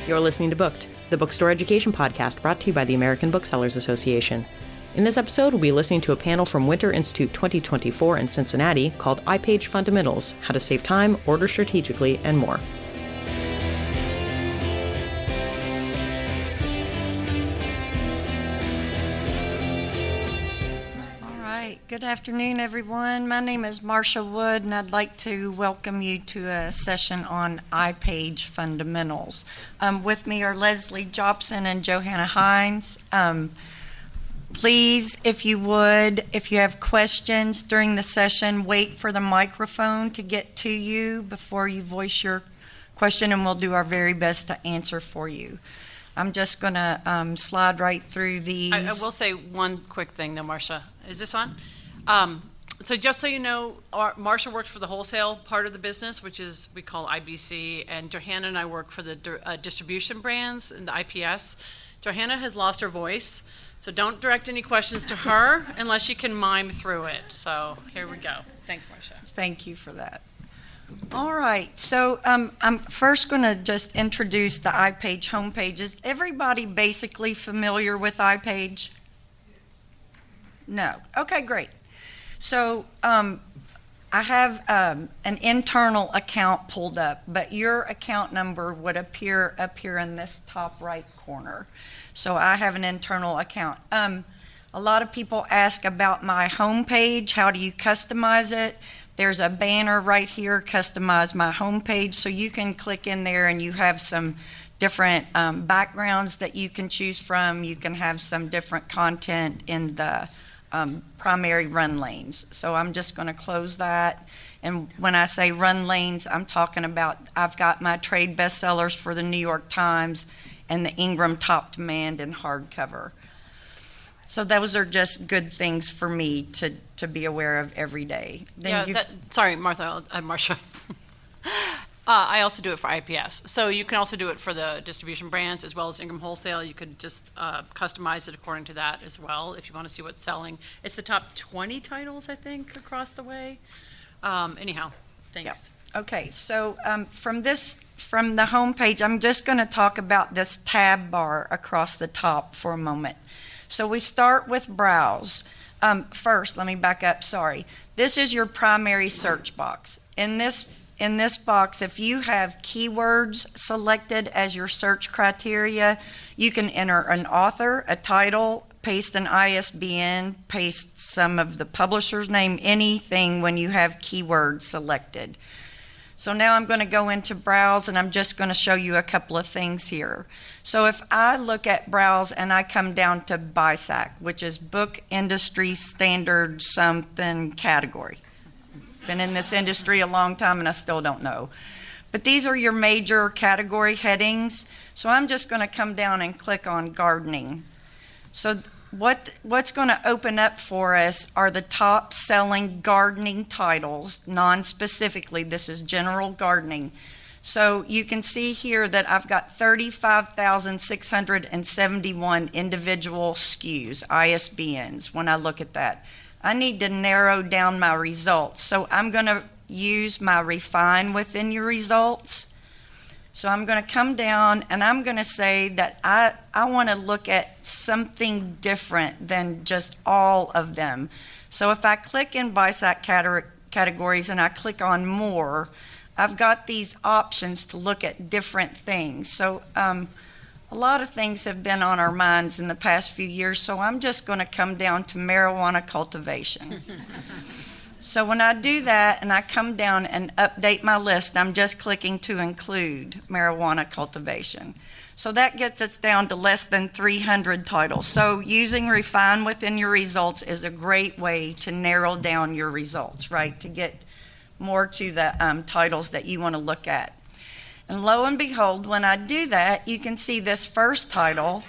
You're listening to Booked, the bookstore education podcast brought to you by the American Booksellers Association. In this episode, we'll be listening to a panel from Winter Institute 2024 in Cincinnati called ipage Fundamentals, How to Save Time, Order Strategically, and more. Good afternoon, everyone. My name is Marsha Wood, and I'd like to welcome you to a session on ipage fundamentals. With me are Leslie Jobson and Johanna Hynes. Please, if you have questions during the session, wait for the microphone to get to you before you voice your question, and we'll do our very best to answer for you. I'm just going to slide right through these. I will say one quick thing, though, Marsha. Is this on? So just so you know, Marsha works for the wholesale part of the business, which is we call IBC, and Johanna and I work for the distribution brands and the IPS. Johanna has lost her voice, so don't direct any questions to her unless you can mime through it. So here we go. Thanks, Marsha. Thank you for that. All right, so I'm first going to just introduce the ipage homepage. Is everybody basically familiar with ipage? No. Okay, great. So I have an internal account pulled up, but your account number would appear up here in this top right corner. So I have an internal account. A lot of people ask about my homepage. How do you customize it? There's a banner right here, Customize My Homepage, so you can click in there and you have some different backgrounds that you can choose from. You can have some different content in the primary run lanes. So I'm just going to close that. And when I say run lanes, I'm talking about I've got my trade bestsellers for the New York Times and the Ingram Top Demand in hardcover. So those are just good things for me to be aware of every day. Then Sorry, Marsha. I also do it for IPS. So you can also do it for the distribution brands as well as Ingram Wholesale. You could just customize it according to that as well if you want to see what's selling. It's the top 20 titles, I think, across the way. Anyhow, thanks. Yeah. Okay, so from the homepage, I'm just going to talk about this tab bar across the top for a moment. So we start with browse. First, let me back up, sorry. This is your primary search box. In this box, if you have keywords selected as your search criteria, you can enter an author, a title, paste an ISBN, paste some of the publisher's name, anything when you have keywords selected. So now I'm going to go into Browse, and I'm just going to show you a couple of things here. So if I look at Browse and I come down to BISAC, which is Book Industry Standard something category. Been in this industry a long time and I still don't know. But these are your major category headings. So I'm just going to come down and click on gardening. So what's going to open up for us are the top selling gardening titles, non-specifically. This is general gardening. So you can see here that I've got 35,671 individual SKUs, ISBNs, when I look at that. I need to narrow down my results. So I'm going to use my refine within your results. So I'm going to come down and I'm going to say that I want to look at something different than just all of them. So if I click in BISAC categories and I click on more, I've got these options to look at different things. So a lot of things have been on our minds in the past few years, so I'm just going to come down to marijuana cultivation. So when I do that and I come down and update my list, I'm just clicking to include marijuana cultivation. So that gets us down to less than 300 titles. So using refine within your results is a great way to narrow down your results, right? To get more to the titles that you want to look at. And lo and behold, when I do that, you can see this first title.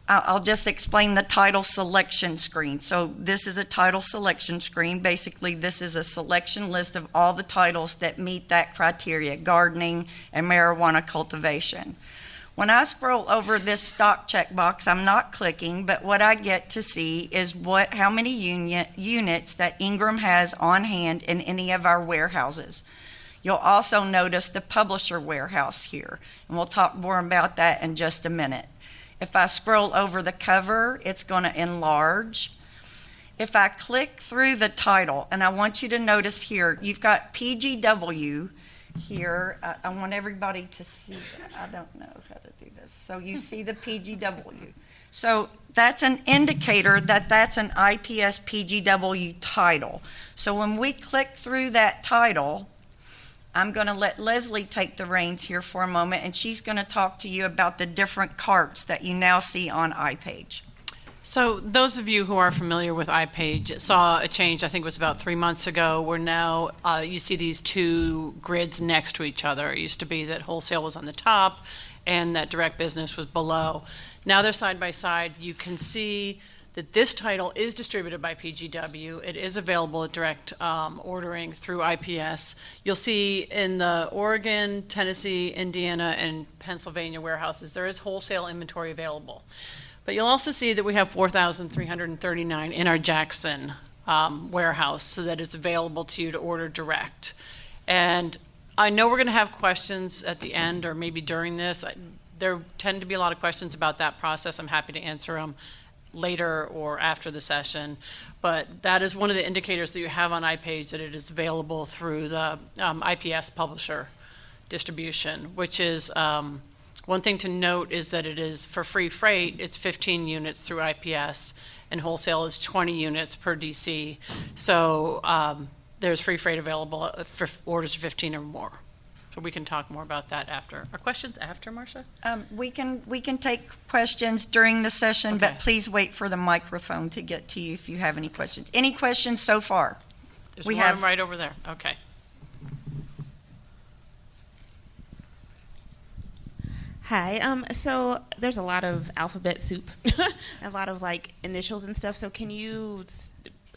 I'll just explain the title selection screen. So this is a title selection screen. Basically, this is a selection list of all the titles that meet that criteria, gardening and marijuana cultivation. When I scroll over this stock checkbox, I'm not clicking, but what I get to see is how many units that Ingram has on hand in any of our warehouses. You'll also notice the publisher warehouse here, and we'll talk more about that in just a minute. If I scroll over the cover, it's going to enlarge. If I click through the title, and I want you to notice here, you've got PGW here. I want everybody to see that. I don't know how to do this. So you see the PGW. So that's an indicator that that's an IPS PGW title. So when we click through that title, I'm going to let Leslie take the reins here for a moment, and she's going to talk to you about the different carts that you now see on iPage. So those of you who are familiar with iPage saw a change, I think it was about 3 months ago, where now you see these two grids next to each other. It used to be that wholesale was on the top and that direct business was below. Now they're side by side. You can see that this title is distributed by PGW. It is available at direct ordering through IPS. You'll see in the Oregon, Tennessee, Indiana, and Pennsylvania warehouses, there is wholesale inventory available. But you'll also see that we have 4,339 in our Jackson warehouse, so that it's available to you to order direct. And I know we're going to have questions at the end or maybe during this. There tend to be a lot of questions about that process. I'm happy to answer them later or after the session. But that is one of the indicators that you have on iPage, that it is available through the IPS publisher distribution, which is one thing to note is that it is for free freight, it's 15 units through IPS, and wholesale is 20 units per DC. So there's free freight available for orders of 15 or more. So we can talk more about that after. Are questions after, Marsha? We can take questions during the session, Okay. but please wait for the microphone to get to you if you have any questions. Any questions so far? There's We one have- right over there. Okay. Hi. So there's a lot of alphabet soup, a lot of like initials and stuff. So can you,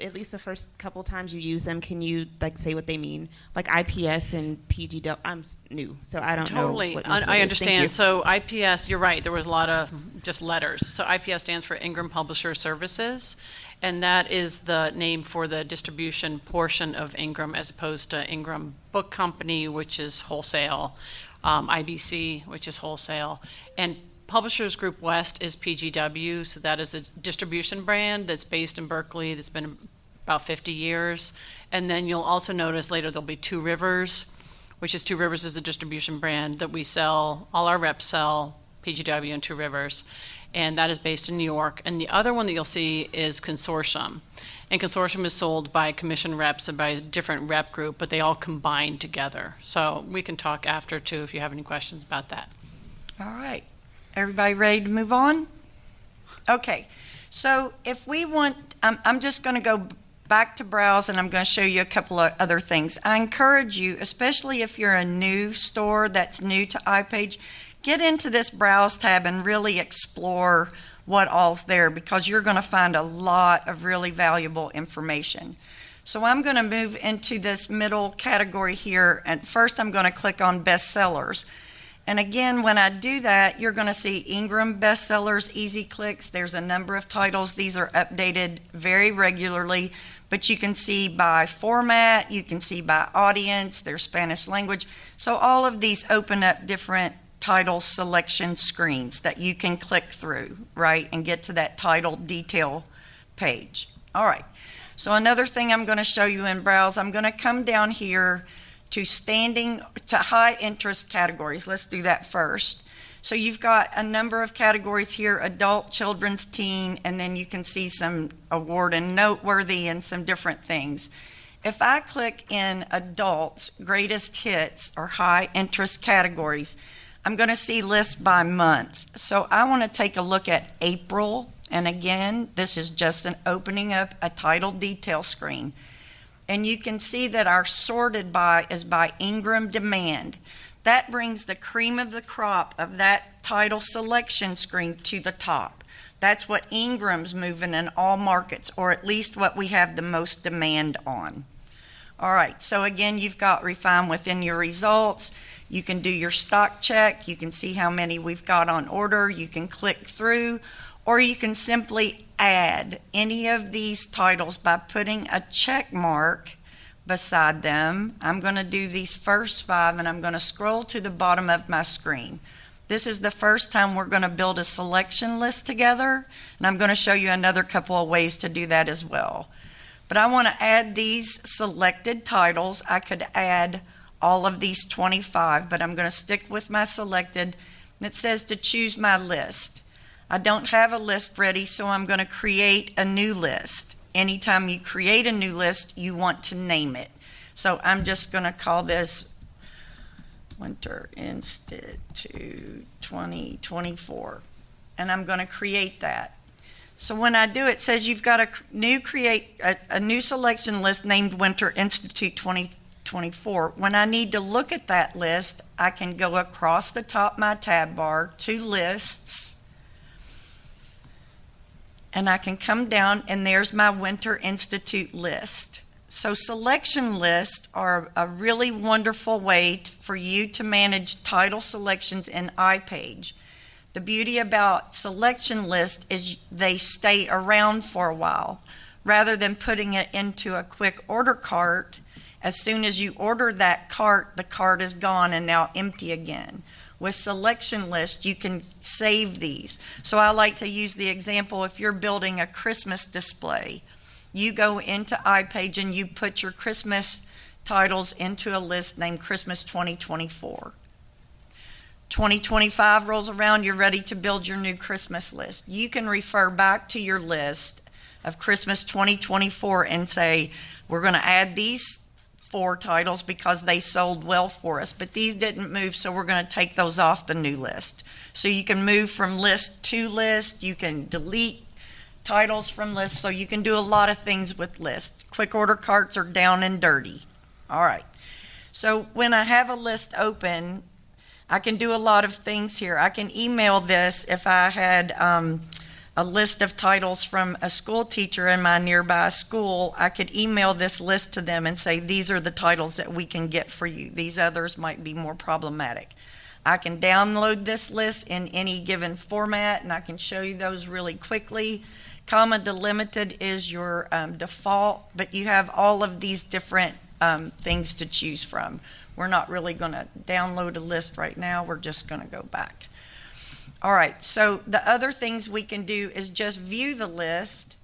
at least the first couple times you use them, can you like say what they mean? Like IPS and PGW. I'm new, so I don't know. Totally. What most of it I is. understand. Thank you. So IPS, you're right, there was a lot of just letters. So IPS stands for Ingram Publisher Services, and that is the name for the distribution portion of Ingram, as opposed to Ingram Book Company, which is wholesale, IBC, which is wholesale, and Publishers Group West is PGW, so that is a distribution brand that's based in Berkeley, that's been about 50 years. And then you'll also notice later there'll be Two Rivers, which is Two Rivers is a distribution brand that we sell, all our reps sell, PGW and Two Rivers, and that is based in New York. And the other one that you'll see is Consortium. And Consortium is sold by commission reps and by a different rep group, but they all combine together. So we can talk after too if you have any questions about that. All right. Everybody ready to move on? Okay. So if we want, I'm just going to go back to browse, and I'm going to show you a couple of other things. I encourage you, especially if you're a new store that's new to iPage, get into this browse tab and really explore what all's there, because you're going to find a lot of really valuable information. So I'm going to move into this middle category here, and first I'm going to click on bestsellers. And again, when I do that, you're going to see Ingram bestsellers, easy clicks. There's a number of titles. These are updated very regularly, but you can see by format, you can see by audience, there's Spanish language. So all of these open up different title selection screens that you can click through, right, and get to that title detail page. All right. So another thing I'm going to show you in Browse, I'm going to come down here to high interest categories. Let's do that first. So you've got a number of categories here: adult, children's, teen, and then you can see some award and noteworthy and some different things. If I click in adults, greatest hits or high interest categories, I'm going to see lists by month. So I want to take a look at April. And again, this is just an opening up a title detail screen. And you can see that our sorted by is by Ingram demand. That brings the cream of the crop of that title selection screen to the top. That's what Ingram's moving in all markets, or at least what we have the most demand on. All right, so again, you've got refine within your results. You can do your stock check. You can see how many we've got on order. You can click through, or you can simply add any of these titles by putting a check mark beside them. I'm going to do these first 5, and I'm going to scroll to the bottom of my screen. This is the first time we're going to build a selection list together, and I'm going to show you another couple of ways to do that as well. But I want to add these selected titles. I could add all of these 25, but I'm going to stick with my selected. It says to choose my list. I don't have a list ready, so I'm going to create a new list. Anytime you create a new list, you want to name it. So I'm just going to call this Winter Institute 2024, and I'm going to create that. So when I do, it says you've got create a new selection list named Winter Institute 2024. When I need to look at that list, I can go across the top of my tab bar to lists, and I can come down, and there's my Winter Institute list. So selection lists are a really wonderful way for you to manage title selections in iPage. The beauty about selection lists is they stay around for a while. Rather than putting it into a quick order cart, as soon as you order that cart, the cart is gone and now empty again. With selection lists, you can save these. So I like to use the example, if you're building a Christmas display, you go into iPage and you put your Christmas titles into a list named Christmas 2024. 2025 rolls around, you're ready to build your new Christmas list. You can refer back to your list of Christmas 2024 and say, we're going to add these 4 titles because they sold well for us, but these didn't move, so we're going to take those off the new list. So you can move from list to list, you can delete titles from lists, so you can do a lot of things with lists. Quick order carts are down and dirty. All right. So when I have a list open, I can do a lot of things here. I can email this if I had a list of titles from a school teacher in my nearby school. I could email this list to them and say, these are the titles that we can get for you. These others might be more problematic. I can download this list in any given format, and I can show you those really quickly. Comma delimited is your default, but you have all of these different things to choose from. We're not really going to download a list right now. We're just going to go back. All right, so the other things we can do is just view the list.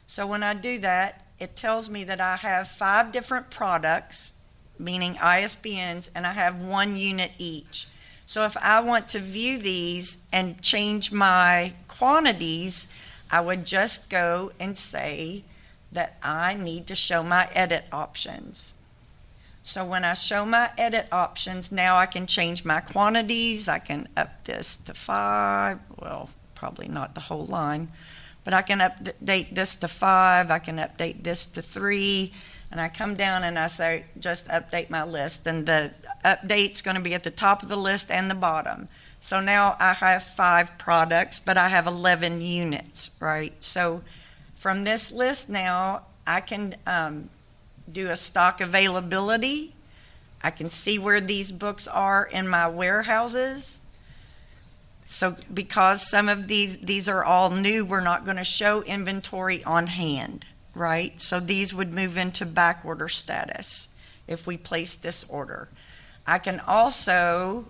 So when I do that, it tells me that I have 5 different products, meaning ISBNs, and I have 1 unit each. So if I want to view these and change my quantities, I would just go and say that I need to show my edit options. So when I show my edit options, now I can change my quantities. I can up this to 5. Well, probably not the whole line, but I can update this to 5. I can update this to 3. And I come down and I say, just update my list. And the update's going to be at the top of the list and the bottom. So now I have 5 products, but I have 11 units, right? So from this list now, I can do a stock availability. I can see where these books are in my warehouses. So because some of these are all new, we're not going to show inventory on hand, right? So these would move into back order status if we place this order. I can also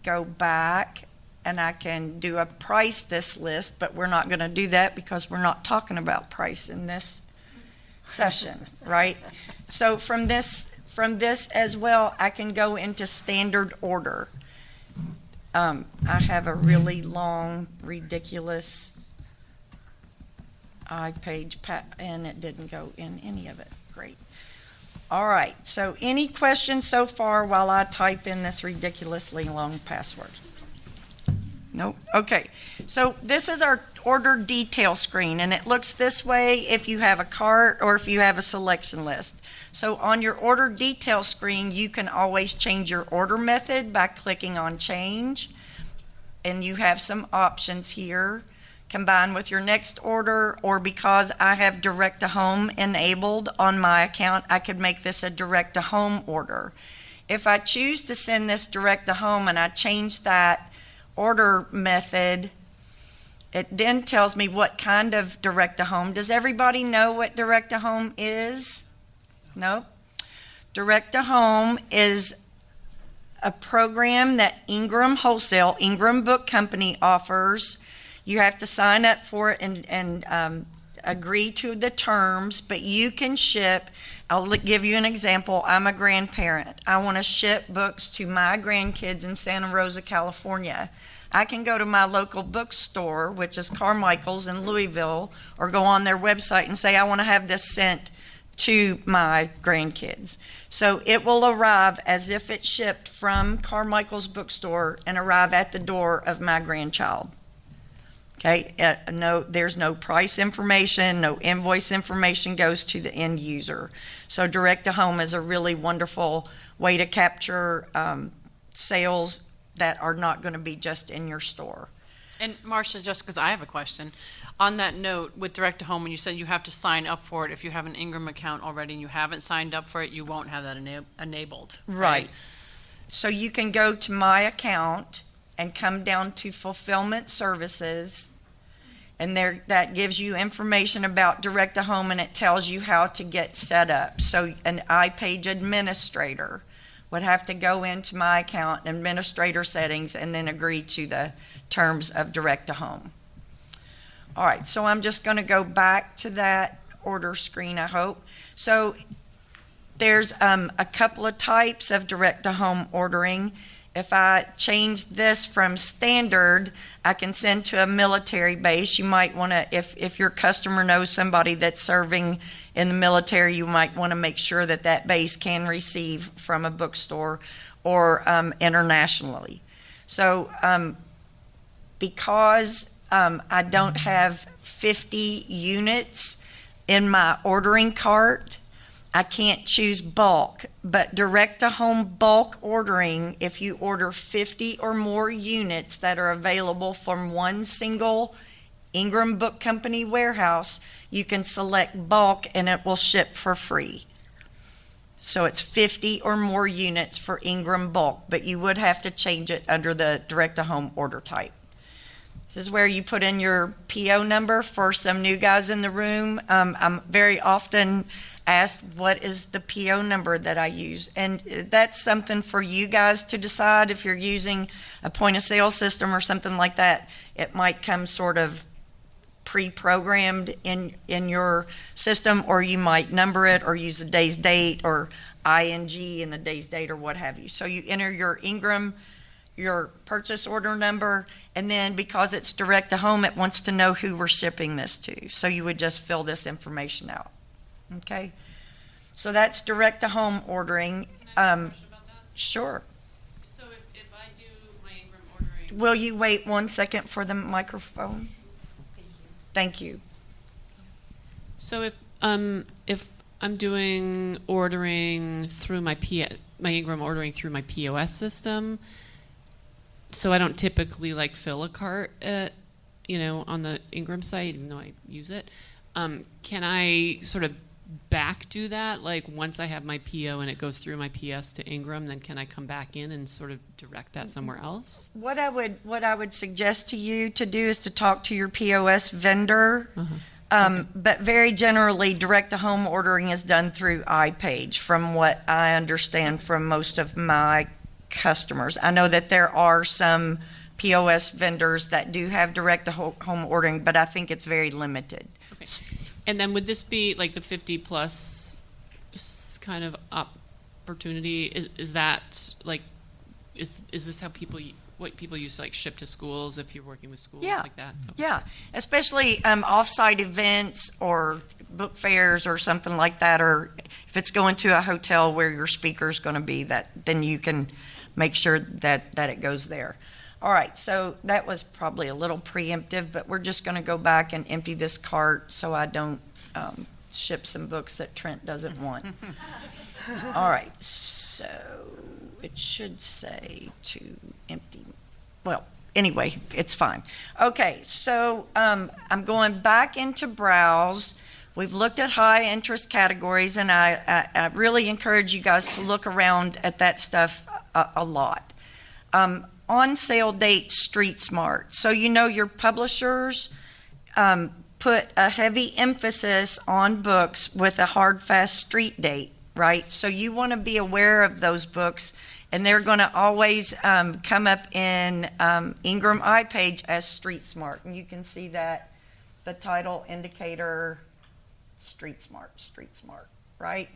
go back and I can do a price this list, but we're not going to do that because we're not talking about price in this session, right? So from this as well, I can go into standard order. I have a really long, ridiculous iPage, and it didn't go in any of it. Great. All right, so any questions so far while I type in this ridiculously long password? Nope. Okay, so this is our order detail screen, and it looks this way if you have a cart or if you have a selection list. So on your order detail screen, you can always change your order method by clicking on change, and you have some options here. Combine with your next order, or because I have direct to home enabled on my account, I could make this a direct to home order. If I choose to send this direct to home and I change that order method, it then tells me what kind of direct to home. Does everybody know what direct to home is? No? Direct to Home is a program that Ingram Book Company offers. You have to sign up for it and agree to the terms, but you can ship. I'll give you an example. I'm a grandparent. I want to ship books to my grandkids in Santa Rosa, California. I can go to my local bookstore, which is Carmichael's in Louisville, or go on their website and say, I want to have this sent to my grandkids. So it will arrive as if it shipped from Carmichael's bookstore and arrive at the door of my grandchild. Okay, there's no price information, no invoice information goes to the end user. So direct to home is a really wonderful way to capture sales that are not going to be just in your store. And Marsha, just because I have a question, on that note, with direct to home, when you said you have to sign up for it, if you have an Ingram account already and you haven't signed up for it, you won't have that enabled. Right. So you can go to my account and come down to fulfillment services, and there that gives you information about direct to home, and it tells you how to get set up. So an ipage administrator would have to go into my account, administrator settings, and then agree to the terms of direct to home. All right, so I'm just going to go back to that order screen, I hope. So there's a couple of types of direct to home ordering. If I change this from standard, I can send to a military base. You might want to, if your customer knows somebody that's serving in the military, you might want to make sure that that base can receive from a bookstore or internationally. So because I don't have 50 units in my ordering cart, I can't choose bulk, but direct to home bulk ordering, if you order 50 or more units that are available from one single Ingram Book Company warehouse, you can select bulk and it will ship for free. So it's 50 or more units for Ingram bulk, but you would have to change it under the direct to home order type. This is where you put in your PO number. For some new guys in the room, I'm very often asked, what is the PO number that I use? And that's something for you guys to decide. If you're using a point of sale system or something like that, it might come sort of pre-programmed in your system, or you might number it or use the day's date or ING in the day's date or what have you. So you enter your Ingram, your purchase order number, and then because it's direct to home, it wants to know who we're shipping this to. So you would just fill this information out. Okay, so that's direct to home ordering. Can I ask a question about that? Sure. So if I do my Ingram ordering, Will you wait 1 second for the microphone? Thank you. So if I'm doing ordering through my Ingram ordering through my POS system, so I don't typically like fill a cart at, on the Ingram site, even though I use it. Can I sort of back do that? Like once I have my PO and it goes through my PS to Ingram, then can I come back in and sort of direct that somewhere else? What I would suggest to you to do is to talk to your POS vendor. Okay. But very generally, direct to home ordering is done through ipage, from what I understand from most of my customers. I know that there are some POS vendors that do have direct to home ordering, but I think it's very limited. Okay. And then would this be like the 50 plus kind of opportunity? Is that like, is this how what people use to like ship to schools if you're working with schools like that? Okay. Yeah, especially off-site events or book fairs or something like that, or if it's going to a hotel where your speaker's going to be, then you can make sure that it goes there. All right, so that was probably a little preemptive, but we're just going to go back and empty this cart so I don't ship some books that Trent doesn't want. All right, so it should say to empty. Well, anyway, it's fine. Okay, so I'm going back into browse. We've looked at high interest categories, and I really encourage you guys to look around at that stuff a lot. On sale date, Street Smart. So your publishers put a heavy emphasis on books with a hard, fast street date. right? So you want to be aware of those books, and they're going to always come up in Ingram ipage as Street Smart. And you can see that the title indicator, Street Smart, right?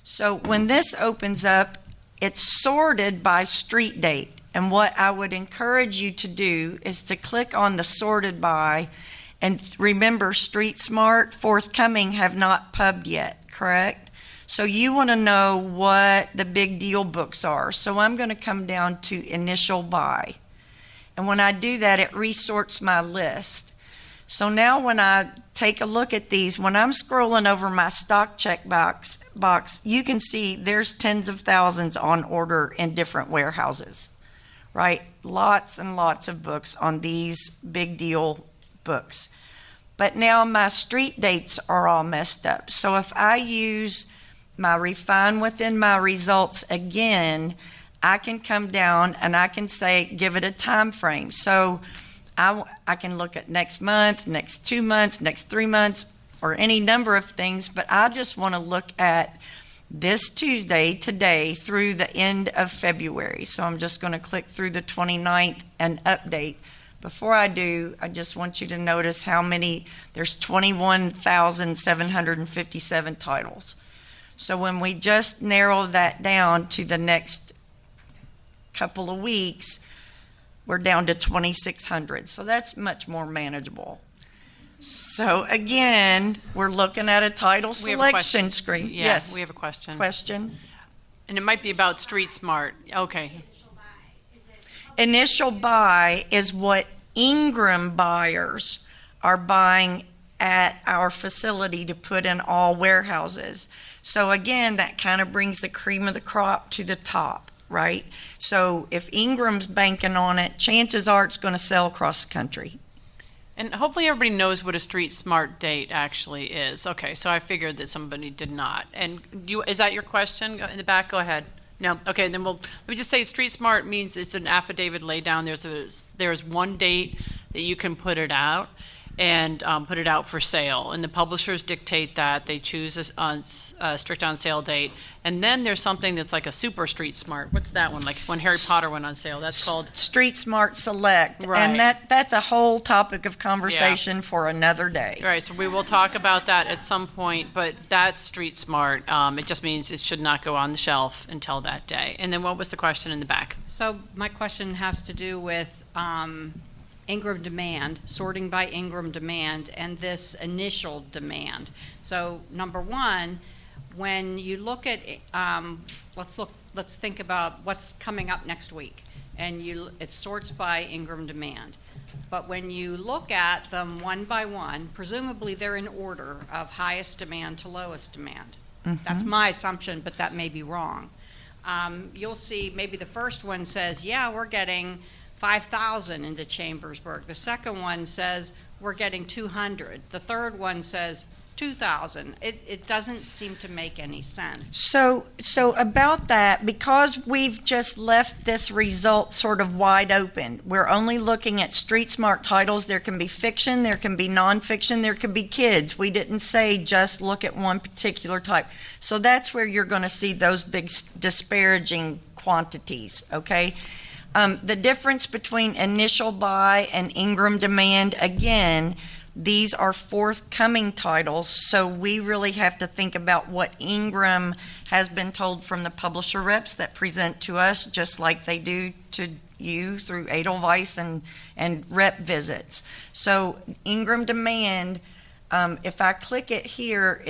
So when this opens up, it's sorted by street date. And what I would encourage you to do is to click on the sorted by, and remember, Street Smart, forthcoming have not pubbed yet, correct? So you want to know what the big deal books are. So I'm going to come down to initial buy. And when I do that, it resorts my list. So now when I take a look at these, when I'm scrolling over my stock check box, you can see there's tens of thousands on order in different warehouses, right? Lots and lots of books on these big deal books. But now my street dates are all messed up. So if I use my refine within my results again, I can come down and I can say, give it a time frame. So I can look at next month, next 2 months, next 3 months, or any number of things, but I just want to look at this Tuesday, today, through the end of February. So I'm just going to click through the 29th and update. Before I do, I just want you to notice how many, there's 21,757 titles. So when we just narrow that down to the next couple of weeks, we're down to 2,600. So that's much more manageable. So again, we're looking at a title selection screen. Yeah, yes. we have a question. Question. And it might be about Street Smart. Okay. Initial buy is what Ingram buyers are buying at our facility to put in all warehouses. So again, that kind of brings the cream of the crop to the top, right? So if Ingram's banking on it, chances are it's going to sell across the country. And hopefully everybody knows what a Street Smart date actually is. Okay, so I figured that somebody did not. And is that your question in the back? Go ahead. No? Okay, then let me just say Street Smart means it's an affidavit laid down. There's one date that you can put it out and put it out for sale. And the publishers dictate that. They choose a strict on sale date. And then there's something that's like a super Street Smart. What's that one? Like when Harry Potter went on sale. That's called Street Smart Select. Right. And that's a whole topic of conversation for another day. Right, so we will talk about that at some point, but that's Street Smart. It just means it should not go on the shelf until that day. And then what was the question in the back? So my question has to do with Ingram demand, sorting by Ingram demand, and this initial demand. So number one, when you look at, let's think about what's coming up next week, and it sorts by Ingram demand. But when you look at them one by one, presumably they're in order of highest demand to lowest demand. Mm-hmm. That's my assumption, but that may be wrong. You'll see maybe the first one says, yeah, we're getting 5,000 into Chambersburg. The second one says we're getting 200. The third one says 2,000. It doesn't seem to make any sense. So about that, because we've just left this result sort of wide open, we're only looking at Street Smart titles. There can be fiction, there can be nonfiction, there can be kids. We didn't say just look at one particular type. So that's where you're going to see those big disparaging quantities, okay? The difference between initial buy and Ingram demand, again, these are forthcoming titles, so we really have to think about what Ingram has been told from the publisher reps that present to us, just like they do to you through Edelweiss and rep visits. So Ingram demand, if I click it here,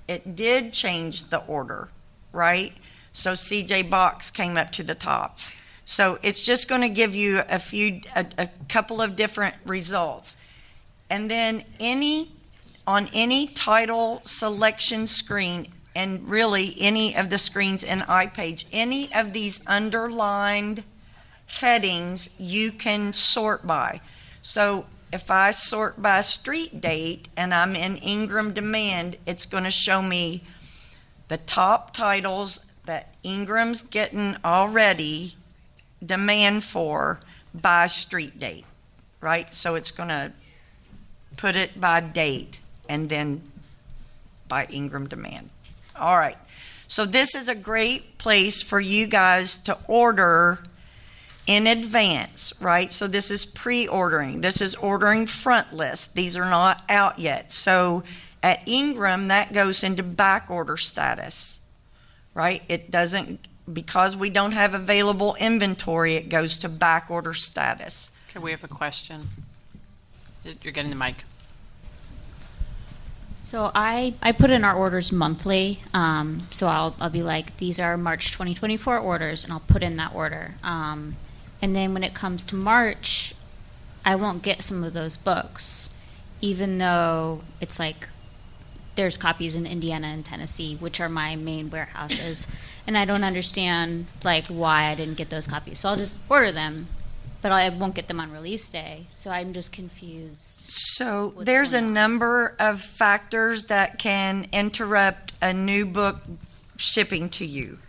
it did change the order, right? So CJ Box came up to the top. So it's just going to give you a couple of different results. And then on any title selection screen, and really any of the screens in iPage, any of these underlined headings you can sort by. So if I sort by street date and I'm in Ingram demand, it's going to show me the top titles that Ingram's getting already demand for by street date, right? So it's going to put it by date and then by Ingram demand. All right. So this is a great place for you guys to order in advance, right? So this is pre-ordering. This is ordering front list. These are not out yet. So at Ingram, that goes into back order status, right? It doesn't, because we don't have available inventory, it goes to back order status. Okay, we have a question. You're getting the mic. So I put in our orders monthly. So I'll be like, these are March 2024 orders, and I'll put in that order. And then when it comes to March, I won't get some of those books, even though it's like there's copies in Indiana and Tennessee, which are my main warehouses. And I don't understand like why I didn't get those copies. So I'll just order them, but I won't get them on release day. So I'm just confused. So What's there's a going on? number of factors that can interrupt a new book shipping to you.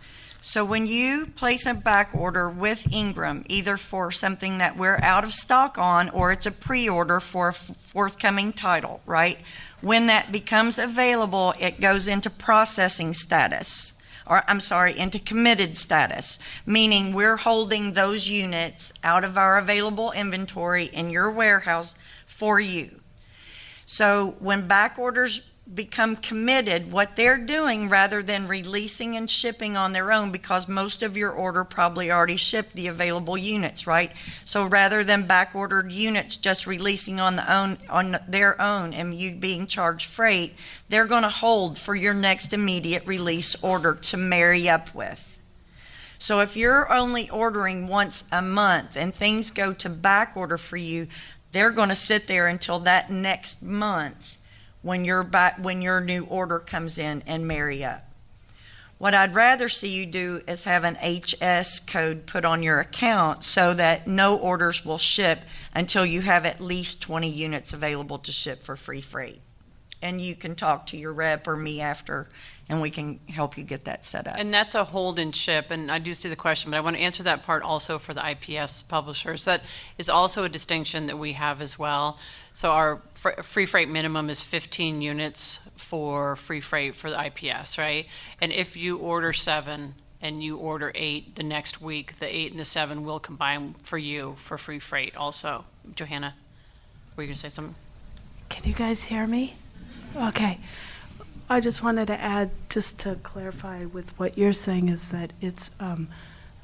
So when you place a back order with Ingram, either for something that we're out of stock on or it's a pre-order for a forthcoming title, right? When that becomes available, it goes into processing status, or I'm sorry, into committed status, meaning we're holding those units out of our available inventory in your warehouse for you. So when back orders become committed, what they're doing, rather than releasing and shipping on their own, because most of your order probably already shipped the available units, right? So rather than back ordered units just releasing on their own and you being charged freight, they're going to hold for your next immediate release order to marry up with. So if you're only ordering once a month and things go to back order for you, they're going to sit there until that next month when your new order comes in and marry up. What I'd rather see you do is have an HS code put on your account so that no orders will ship until you have at least 20 units available to ship for free freight. And you can talk to your rep or me after, and we can help you get that set up. And that's a hold and ship, and I do see the question, but I want to answer that part also for the IPS publishers. That is also a distinction that we have as well. So our free freight minimum is 15 units for free freight for the IPS, right? And if you order 7 and you order 8 the next week, the 8 and the 7 will combine for you for free freight also. Johanna, were you going to say something? Can you guys hear me? Okay. I just wanted to add, just to clarify with what you're saying, is that it's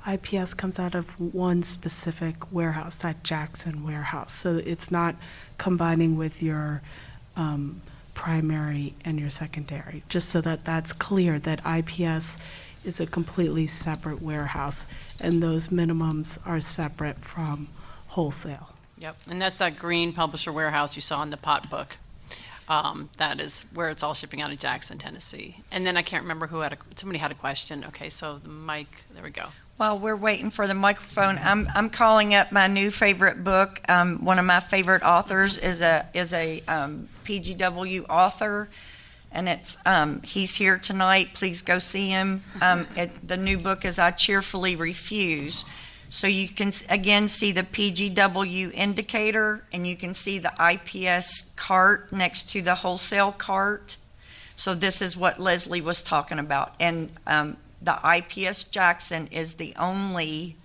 IPS comes out of one specific warehouse, that Jackson warehouse. So it's not combining with your primary and your secondary. Just so that that's clear, that IPS is a completely separate warehouse, and those minimums are separate from wholesale. Yep, and that's that green publisher warehouse you saw in the pot book. That is where it's all shipping out of Jackson, Tennessee. And then I can't remember somebody had a question. Okay, so the mic, there we go. While we're waiting for the microphone, I'm calling up my new favorite book. One of my favorite authors is a PGW author, and it's he's here tonight. Please go see him. The new book is I Cheerfully Refuse. So you can again see the PGW indicator, and you can see the IPS cart next to the wholesale cart. So this is what Leslie was talking about, and the IPS Jackson is the only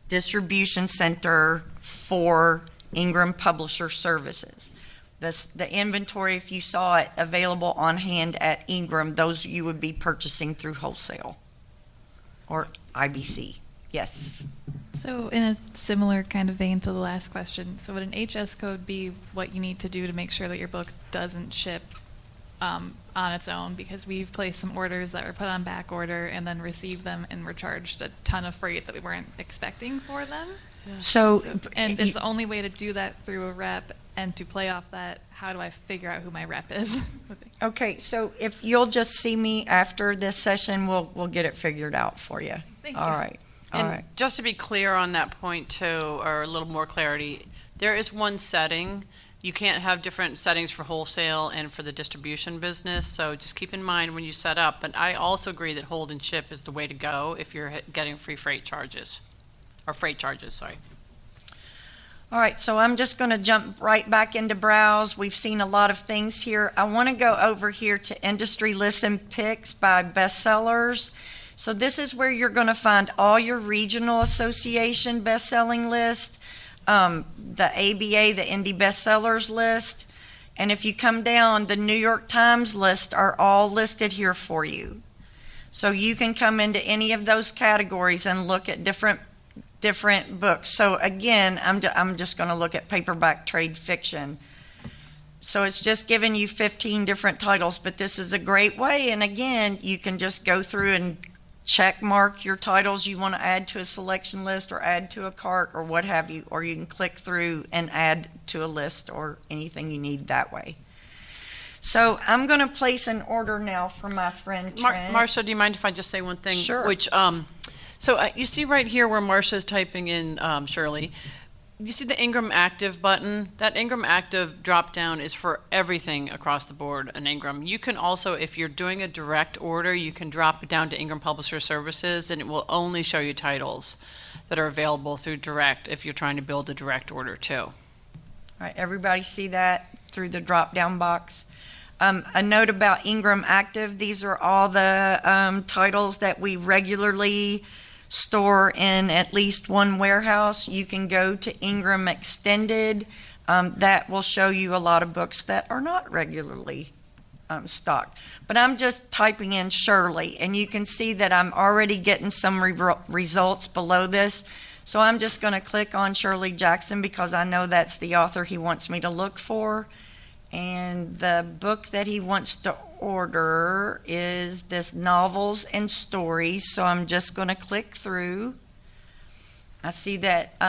distribution center for Ingram Publisher Services. The inventory, if you saw it available on hand at Ingram, those you would be purchasing through wholesale or IBC. Yes. So in a similar kind of vein to the last question, so would an HS code be what you need to do to make sure that your book doesn't ship on its own? Because we've placed some orders that were put on back order and then received them and were charged a ton of freight that we weren't expecting for them. And is the only way to do that through a rep, and to play off that, how do I figure out who my rep is? Okay, so if you'll just see me after this session, we'll get it figured out for you. Thank you. All right. And just to be clear on that point too, or a little more clarity, there is one setting. You can't have different settings for wholesale and for the distribution business, so just keep in mind when you set up. But I also agree that hold and ship is the way to go if you're getting free freight charges, or freight charges, sorry. All right, so I'm just going to jump right back into browse. We've seen a lot of things here. I want to go over here to industry lists and picks by bestsellers. So this is where you're going to find all your regional association best-selling list, the ABA, the Indie Bestsellers list. And if you come down, the New York Times list are all listed here for you. So you can come into any of those categories and look at different books. So again, I'm just going to look at paperback trade fiction. So it's just giving you 15 different titles, but this is a great way. And again, you can just go through and check mark your titles you want to add to a selection list or add to a cart or what have you, or you can click through and add to a list or anything you need that way. So I'm going to place an order now for my friend Trent. Marsha, do you mind if I just say one thing? Sure. So you see right here where Marsha is typing in Shirley, you see the Ingram Active button? That Ingram Active drop down is for everything across the board in Ingram. You can also, if you're doing a direct order, you can drop it down to Ingram Publisher Services and it will only show you titles that are available through direct if you're trying to build a direct order too. All right, everybody see that through the drop down box? A note about Ingram Active, these are all the titles that we regularly store in at least one warehouse. You can go to Ingram Extended. That will show you a lot of books that are not regularly stocked. But I'm just typing in Shirley, and you can see that I'm already getting some results below this. So I'm just going to click on Shirley Jackson because I know that's the author he wants me to look for. And the book that he wants to order is this Novels and Stories. So I'm just going to click through. I see that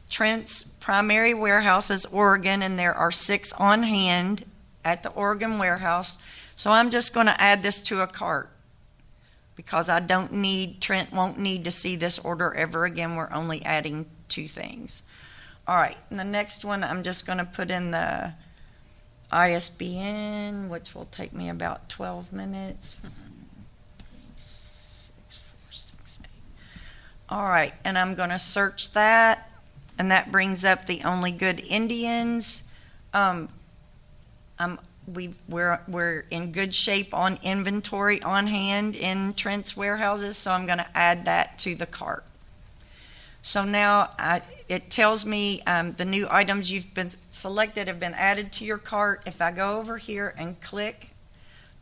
Trent's primary warehouse is Oregon, and there are 6 on hand at the Oregon warehouse. So I'm just going to add this to a cart because Trent won't need to see this order ever again. We're only adding 2 things. All right, and the next one I'm just going to put in the ISBN, which will take me about 12 minutes. 3, 6, 4, 6, 8. All right, and I'm going to search that, and that brings up the Only Good Indians. We're in good shape on inventory on hand in Trent's warehouses, so I'm going to add that to the cart. So now it tells me the new items you've been selected have been added to your cart. If I go over here and click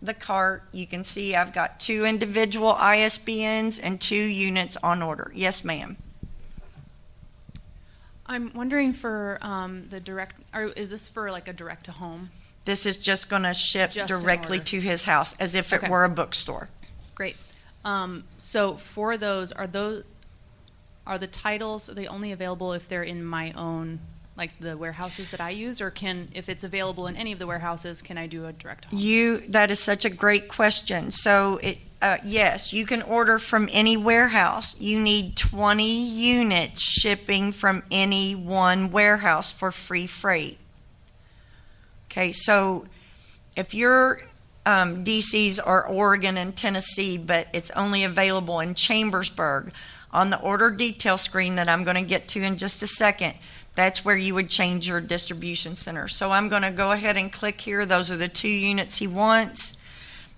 the cart, you can see I've got 2 individual ISBNs and 2 units on order. Yes, ma'am. I'm wondering for the direct, or is this for like a direct to home? This is just going to ship directly to his house as if it were a bookstore. Great. So for those, are the titles, are they only available if they're in my own, like the warehouses that I use, or if it's available in any of the warehouses, can I do a direct home? That is such a great question. So yes, you can order from any warehouse. You need 20 units shipping from any one warehouse for free freight. Okay, so if your DCs are Oregon and Tennessee, but it's only available in Chambersburg, on the order detail screen that I'm going to get to in just a second, that's where you would change your distribution center. So I'm going to go ahead and click here. Those are the 2 units he wants.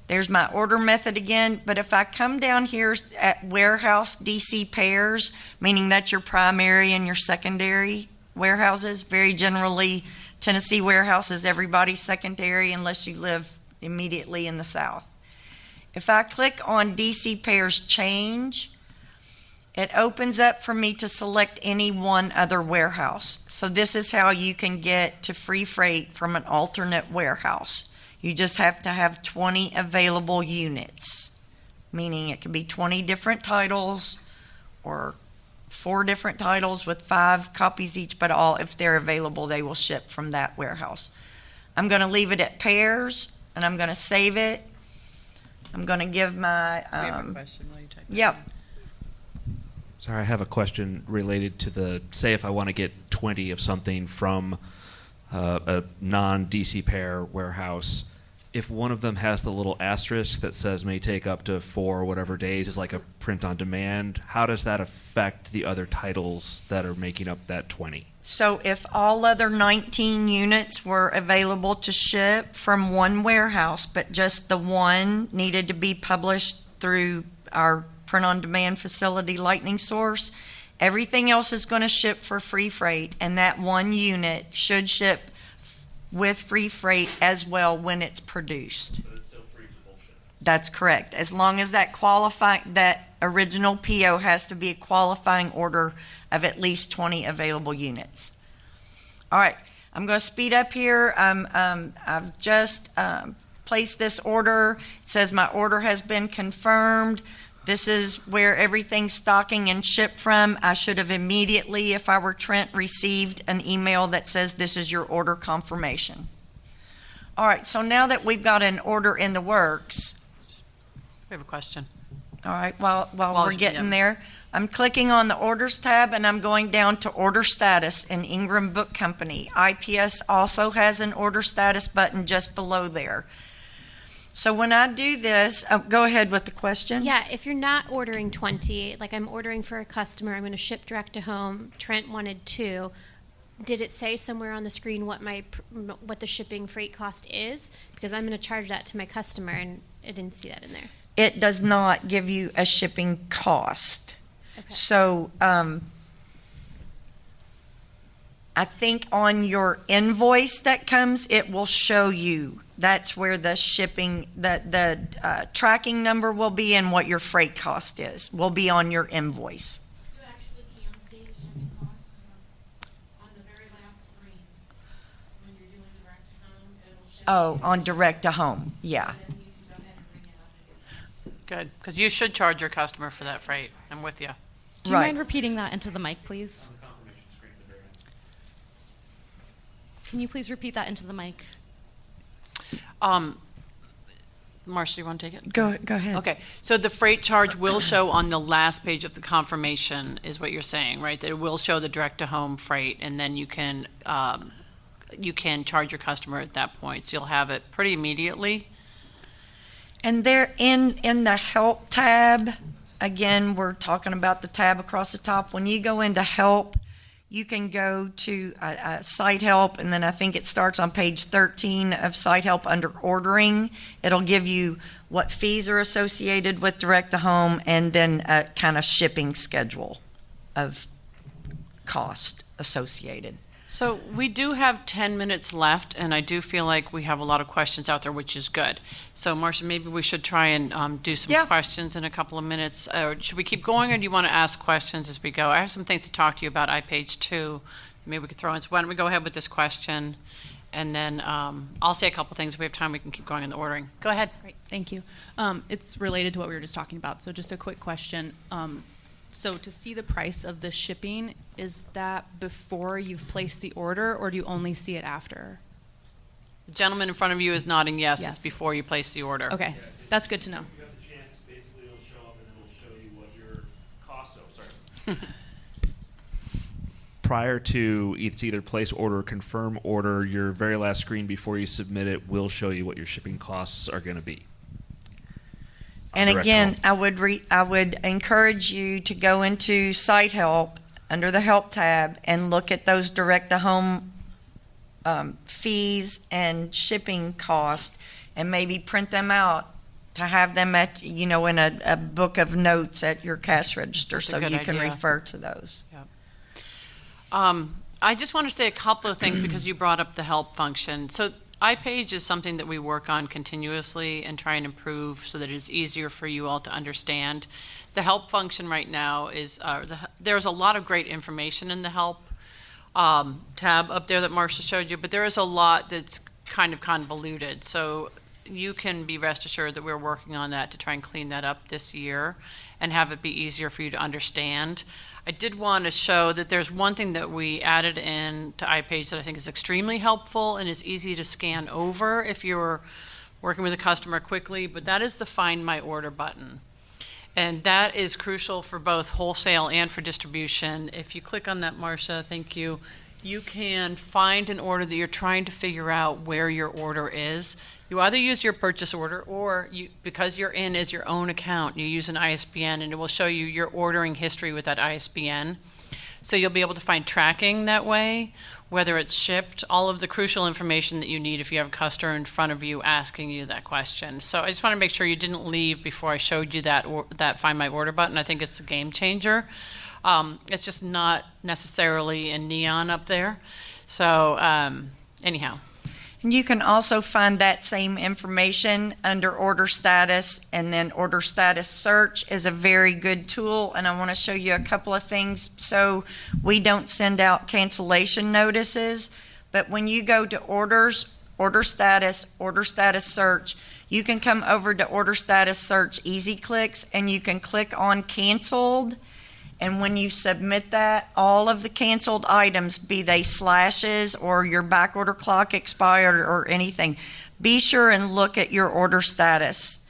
There's my order method again. But if I come down here at warehouse DC pairs, meaning that's your primary and your secondary warehouses, very generally Tennessee warehouse is everybody's secondary unless you live immediately in the south. If I click on DC pairs change, it opens up for me to select any one other warehouse. So this is how you can get to free freight from an alternate warehouse. You just have to have 20 available units, meaning it could be 20 different titles or 4 different titles with 5 copies each, but all, if they're available, they will ship from that warehouse. I'm going to leave it at pairs, and I'm going to save it. I'm going to give my... we have a question while you type it. Yep. Sorry, I have a question related to say if I want to get 20 of something from a non-DC pair warehouse, if one of them has the little asterisk that says may take up to 4 or whatever days is like a print on demand, how does that affect the other titles that are making up that 20? So if all other 19 units were available to ship from one warehouse, but just the one needed to be published through our print-on-demand facility Lightning Source, everything else is going to ship for free freight, and that one unit should ship with free freight as well when it's produced. But it's still freezable ship. That's correct. As long as that original PO has to be a qualifying order of at least 20 available units. All right, I'm going to speed up here. I've just placed this order. It says my order has been confirmed. This is where everything's stocking and shipped from. I should have immediately, if I were Trent, received an email that says this is your order confirmation. All right, so now that we've got an order in the works, We have a question. all right, while we're getting there, I'm clicking on the orders tab and I'm going down to order status in Ingram Book Company. IPS also has an order status button just below there. So when I do this, go ahead with the question. Yeah, if you're not ordering 20, like I'm ordering for a customer, I'm going to ship direct to home. Trent wanted 2. Did it say somewhere on the screen what the shipping freight cost is? Because I'm going to charge that to my customer, and I didn't see that in there. It does not give you a shipping cost. Okay. So I think on your invoice that comes, it will show you. That's where the shipping, the tracking number will be, and what your freight cost is will be on your invoice. You actually can see the shipping cost on the very last screen. When you're doing direct to home, it'll show. Oh, on direct to home, yeah. And then you can go ahead and bring it up. Good, because you should charge your customer for that freight. I'm with you. Do you Right. mind repeating that into the mic, please? Can you please repeat that into the mic? Marsha, do you want to take it? Go ahead. Okay, so the freight charge will show on the last page of the confirmation, is what you're saying, right? That it will show the direct-to-home freight, and then you can charge your customer at that point. So you'll have it pretty immediately. And there in the help tab, again, we're talking about the tab across the top. When you go into help, you can go to site help, and then I think it starts on page 13 of site help under ordering. It'll give you what fees are associated with direct to home, and then a kind of shipping schedule of cost associated. So we do have 10 minutes left, and I do feel like we have a lot of questions out there, which is good. So Marsha, maybe we should try and do some questions in a couple of minutes. Should we keep going, or do you want to ask questions as we go? I have some things to talk to you about ipage 2. Maybe we could throw in. So why don't we go ahead with this question, and then I'll say a couple things. If we have time, we can keep going in the ordering. Go ahead. Great, thank you. It's related to what we were just talking about. So just a quick question. So to see the price of the shipping, is that before you've placed the order, or do you only see it after? The gentleman in front of you is nodding yes. Yes. It's before you place the order. Okay, that's good to know. You have the chance, basically it'll show up and it'll show you what your cost of, prior to it's either place order or confirm order, your very last screen before you submit it will show you what your shipping costs are going to be. And again, I would encourage you to go into site help under the help tab and look at those direct to home fees and shipping costs, and maybe print them out to have them at, in a book of notes at your cash register. That's a so good you can idea. refer to those. Yep. I just want to say a couple of things because you brought up the help function. So iPage is something that we work on continuously and try and improve so that it's easier for you all to understand. The help function right now is, there's a lot of great information in the help tab up there that Marsha showed you, but there is a lot that's kind of convoluted. So you can be rest assured that we're working on that to try and clean that up this year and have it be easier for you to understand. I did want to show that there's one thing that we added in to iPage that I think is extremely helpful and is easy to scan over if you're working with a customer quickly, but that is the Find My Order button. And that is crucial for both wholesale and for distribution. If you click on that, Marsha, thank you, you can find an order that you're trying to figure out where your order is. You either use your purchase order, or you, because you're in as your own account, you use an ISBN, and it will show you your ordering history with that ISBN. So you'll be able to find tracking that way, whether it's shipped, all of the crucial information that you need if you have a customer in front of you asking you that question. So I just want to make sure you didn't leave before I showed you that that Find My Order button. I think it's a game changer. It's just not necessarily in neon up there. So anyhow. And you can also find that same information under order status, and then order status search is a very good tool. And I want to show you a couple of things. So we don't send out cancellation notices, but when you go to orders, order status search, you can come over to order status search easy clicks, and you can click on canceled. And when you submit that, all of the canceled items, be they slashes or your back order clock expired or anything, be sure and look at your order status.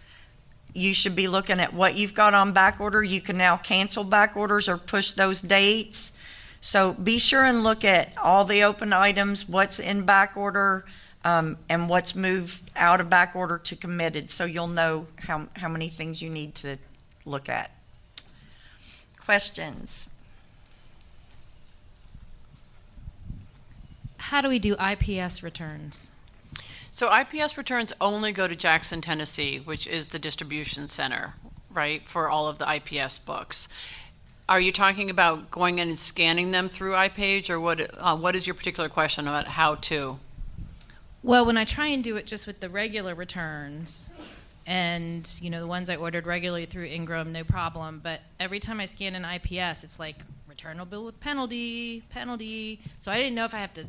You should be looking at what you've got on back order. You can now cancel back orders or push those dates. So be sure and look at all the open items, what's in back order, and what's moved out of back order to committed, so you'll know how many things you need to look at. Questions? How do we do IPS returns? So IPS returns only go to Jackson, Tennessee, which is the distribution center, right, for all of the IPS books. Are you talking about going in and scanning them through iPage, or what is your particular question about how to? Well, when I try and do it just with the regular returns, and the ones I ordered regularly through Ingram, no problem, but every time I scan an IPS, it's like returnable bill with penalty. So I didn't know if I have to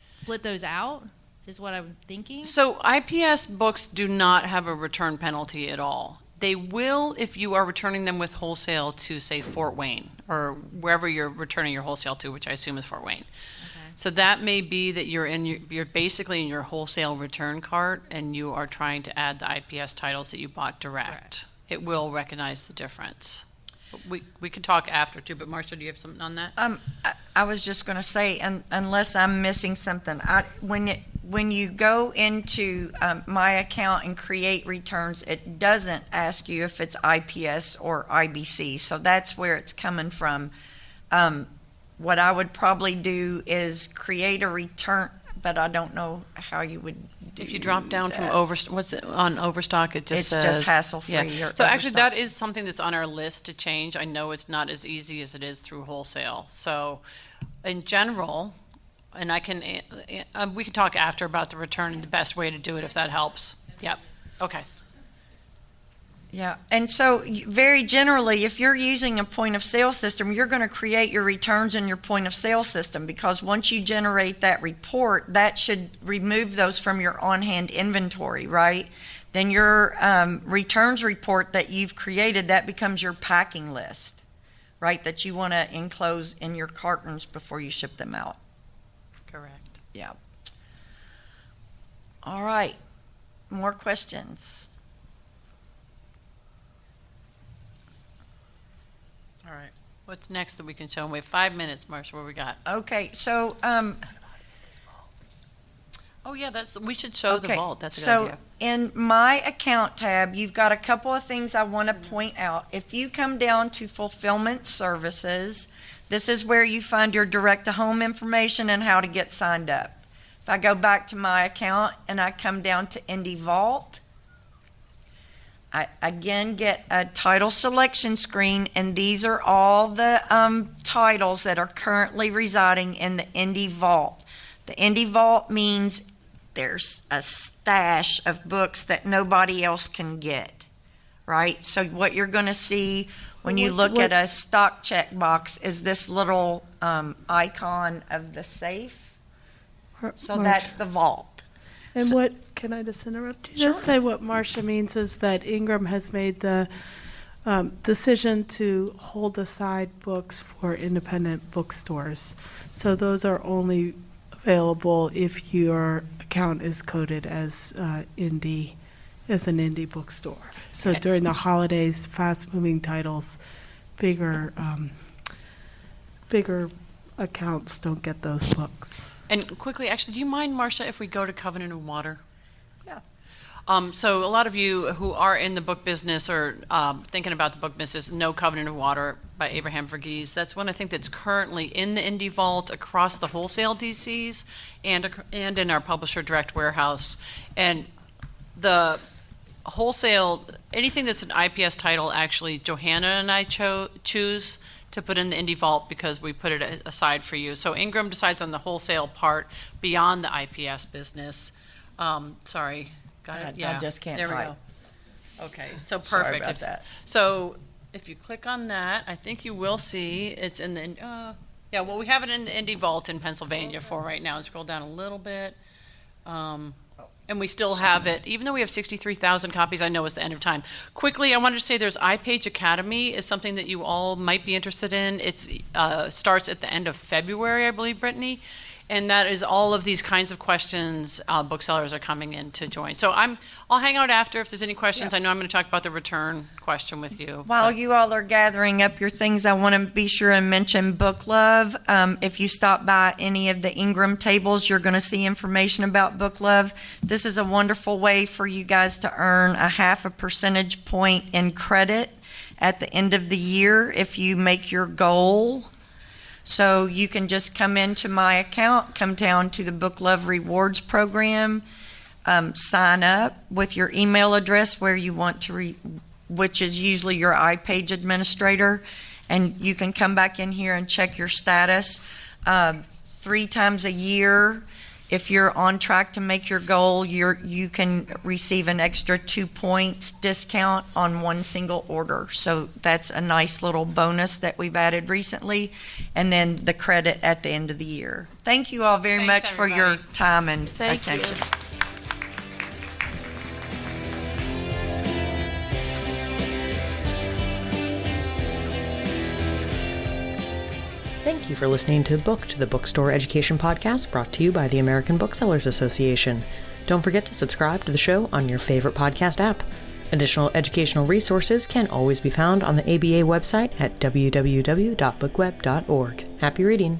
split those out, is what I'm thinking. So IPS books do not have a return penalty at all. They will if you are returning them with wholesale to, say, Fort Wayne, or wherever you're returning your wholesale to, which I assume is Fort Wayne. So that may be that you're basically in your wholesale return cart, and you are trying to add the IPS titles that you bought direct. It will recognize the difference. We can talk after too, but Marsha, do you have something on that? I was just going to say, unless I'm missing something, when you go into my account and create returns, it doesn't ask you if it's IPS or IBC. So that's where it's coming from. What I would probably do is create a return, but I don't know how you would do if you drop down that. from what's it on Overstock, it just says. It's just hassle-free. Yeah. So actually, that is something that's on our list to change. I know it's not as easy as it is through wholesale. So in general, and we can talk after about the return and the best way to do it if that helps. Yep. Okay. Yeah, and so very generally, if you're using a point of sale system, you're going to create your returns in your point of sale system, because once you generate that report, that should remove those from your on-hand inventory, right? Then your returns report that you've created, that becomes your packing list, right, that you want to enclose in your cartons before you ship them out. Correct. Yeah. All right, more questions? All right. What's next that we can show them? We have 5 minutes, Marsha. What we got? Okay, so oh yeah, we should show the vault. That's a good idea. So in my account tab, you've got a couple of things I want to point out. If you come down to fulfillment services, this is where you find your direct to home information and how to get signed up. If I go back to my account and I come down to Indie Vault, I again get a title selection screen, and these are all the titles that are currently residing in the Indie Vault. The Indie Vault means there's a stash of books that nobody else can get, right? So what you're going to see when you look at a stock check box is this little icon of the safe. So that's the vault. And can I just interrupt you? Sure. Just say what Marsha means is that Ingram has made the decision to hold aside books for independent bookstores. So those are only available if your account is coded as an indie bookstore. So during the holidays, fast-moving titles, bigger accounts don't get those books. And quickly, actually, do you mind, Marsha, if we go to Covenant and Water? Yeah. So a lot of you who are in the book business or thinking about the book business know Covenant of Water by Abraham Vergne. That's one I think that's currently in the Indie Vault across the wholesale DCs and in our publisher direct warehouse. And the wholesale, anything that's an IPS title, actually Johanna and I choose to put in the Indie Vault because we put it aside for you. So Ingram decides on the wholesale part beyond the IPS business. Sorry. Got it? I just can't There we type. go. Okay, so Sorry perfect. about that. So if you click on that, I think you will see it's in the, yeah, well, we have it in the Indie Vault in Pennsylvania for right now. Scroll down a little bit. And we still have it, even though we have 63,000 copies, I know it's the end of time. Quickly, I wanted to say there's iPage Academy is something that you all might be interested in. It starts at the end of February, I believe, Brittany. And that is all of these kinds of questions booksellers are coming in to join. So I'll hang out after if there's any questions. I know I'm going to talk about the return question with you. While you all are gathering up your things, I want to be sure and mention Book Love. If you stop by any of the Ingram tables, you're going to see information about Book Love. This is a wonderful way for you guys to earn a 0.5 percentage point in credit at the end of the year if you make your goal. So you can just come into my account, come down to the Book Love Rewards program, sign up with your email address where you want to, which is usually your iPage administrator, and you can come back in here and check your status 3 times a year. If you're on track to make your goal, you can receive an extra 2 points discount on one single order. So that's a nice little bonus that we've added recently. And then the credit at the end of the year. Thank you all very Thanks, much for your everybody. time and Thank you. attention. Thank you for listening to Book to the Bookstore Education Podcast, brought to you by the American Booksellers Association. Don't forget to subscribe to the show on your favorite podcast app. Additional educational resources can always be found on the ABA website at www.bookweb.org. Happy reading!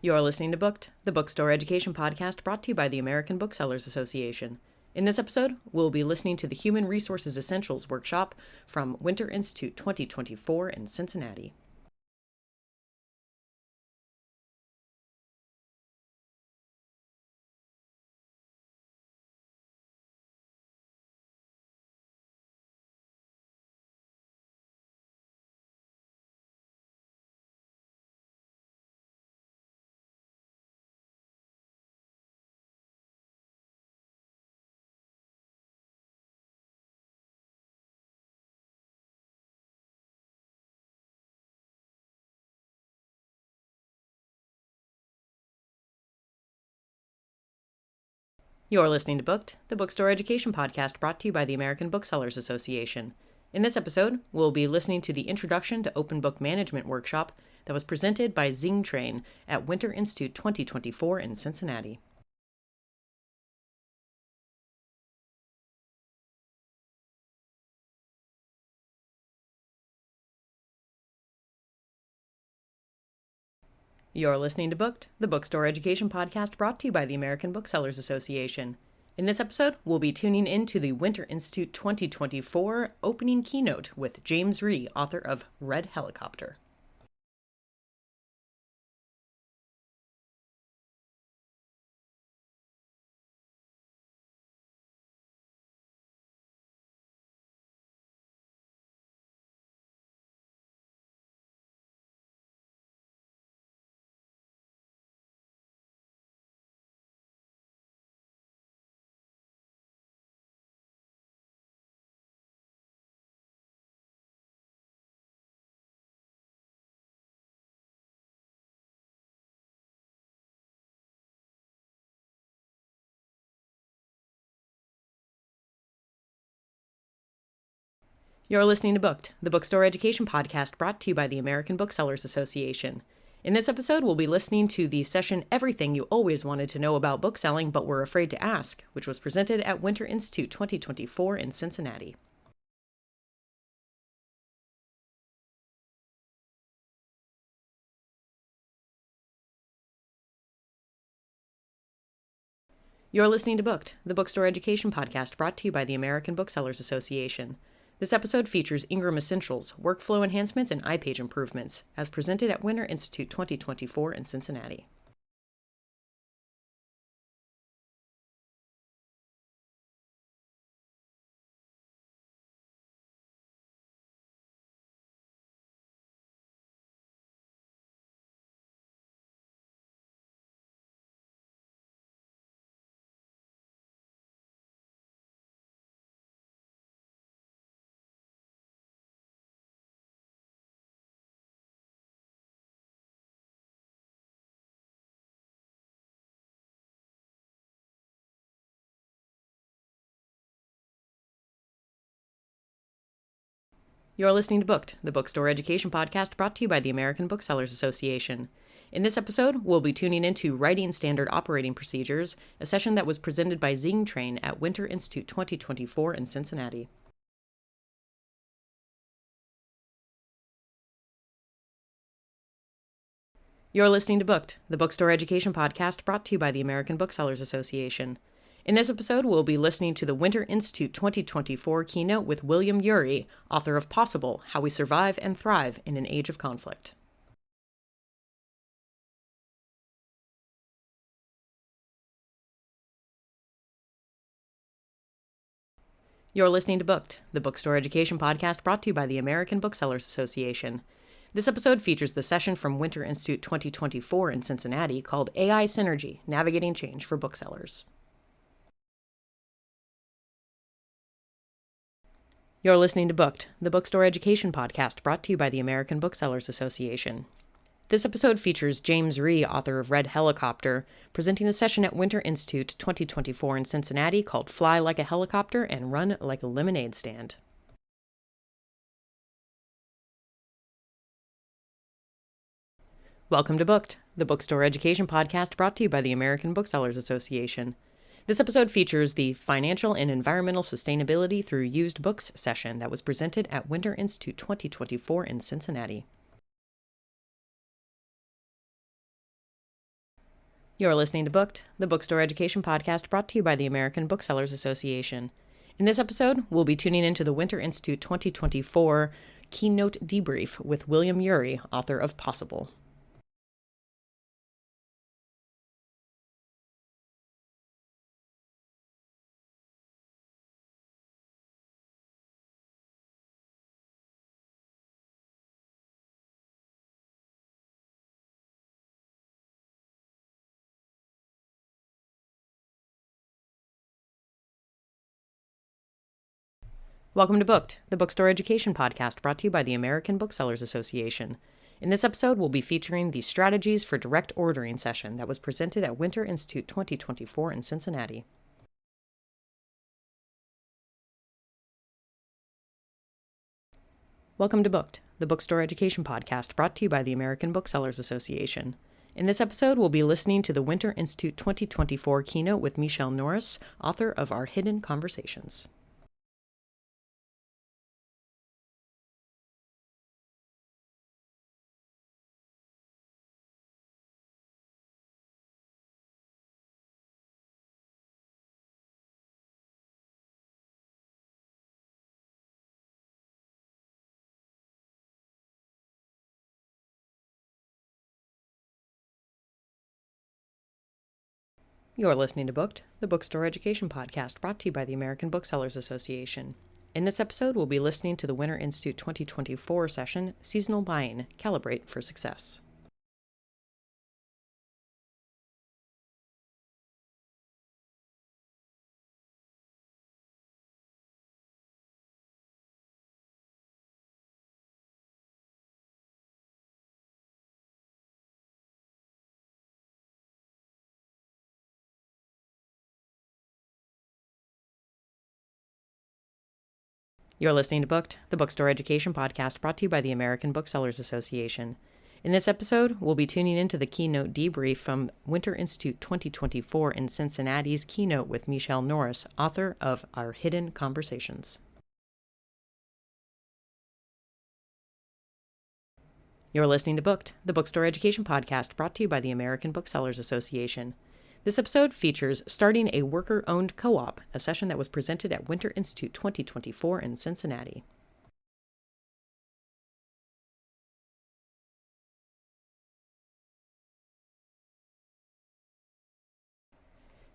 You're listening to Booked, the bookstore education podcast brought to you by the American Booksellers Association. In this episode, we'll be listening to the Human Resources Essentials workshop from Winter Institute 2024 in Cincinnati. You're listening to Booked, the bookstore education podcast brought to you by the American Booksellers Association. In this episode, we'll be listening to the Introduction to Open Book Management workshop that was presented by Zing Train at Winter Institute 2024 in Cincinnati. You're listening to Booked, the bookstore education podcast brought to you by the American Booksellers Association. In this episode, we'll be tuning into the Winter Institute 2024 opening keynote with James Rhee, author of Red Helicopter. You're listening to Booked, the bookstore education podcast brought to you by the American Booksellers Association. In this episode, we'll be listening to the session Everything You Always Wanted to Know About Bookselling But Were Afraid to Ask, which was presented at Winter Institute 2024 in Cincinnati. You're listening to Booked, the bookstore education podcast brought to you by the American Booksellers Association. This episode features Ingram Essentials, workflow enhancements, and ipage improvements, as presented at Winter Institute 2024 in Cincinnati. You're listening to Booked, the bookstore education podcast brought to you by the American Booksellers Association. In this episode, we'll be tuning into Writing Standard Operating Procedures, a session that was presented by Zing Train at Winter Institute 2024 in Cincinnati. You're listening to Booked, the bookstore education podcast brought to you by the American Booksellers Association. In this episode, we'll be listening to the Winter Institute 2024 keynote with William Ury, author of Possible: How We Survive and Thrive in an Age of Conflict. You're listening to Booked, the bookstore education podcast brought to you by the American Booksellers Association. This episode features the session from Winter Institute 2024 in Cincinnati called AI Synergy: Navigating Change for Booksellers. You're listening to Booked, the bookstore education podcast brought to you by the American Booksellers Association. This episode features James Rhee, author of Red Helicopter, presenting a session at Winter Institute 2024 in Cincinnati called Fly Like a Helicopter and Run Like a Lemonade Stand. Welcome to Booked, the bookstore education podcast brought to you by the American Booksellers Association. This episode features the Financial and Environmental Sustainability Through Used Books session that was presented at Winter Institute 2024 in Cincinnati. You're listening to Booked, the bookstore education podcast brought to you by the American Booksellers Association. In this episode, we'll be tuning into the Winter Institute 2024 keynote debrief with William Ury, author of Possible. Welcome to Booked, the bookstore education podcast brought to you by the American Booksellers Association. In this episode, we'll be featuring the Strategies for Direct Ordering session that was presented at Winter Institute 2024 in Cincinnati. Welcome to Booked, the bookstore education podcast brought to you by the American Booksellers Association. In this episode, we'll be listening to the Winter Institute 2024 keynote with Michelle Norris, author of Our Hidden Conversations. You're listening to Booked, the bookstore education podcast brought to you by the American Booksellers Association. In this episode, we'll be listening to the Winter Institute 2024 session, Seasonal Buying, Calibrate for Success. You're listening to Booked, the bookstore education podcast brought to you by the American Booksellers Association. In this episode, we'll be tuning into the keynote debrief from Winter Institute 2024 in Cincinnati's keynote with Michelle Norris, author of Our Hidden Conversations. You're listening to Booked, the bookstore education podcast brought to you by the American Booksellers Association. This episode features Starting a Worker-Owned Co-op, a session that was presented at Winter Institute 2024 in Cincinnati.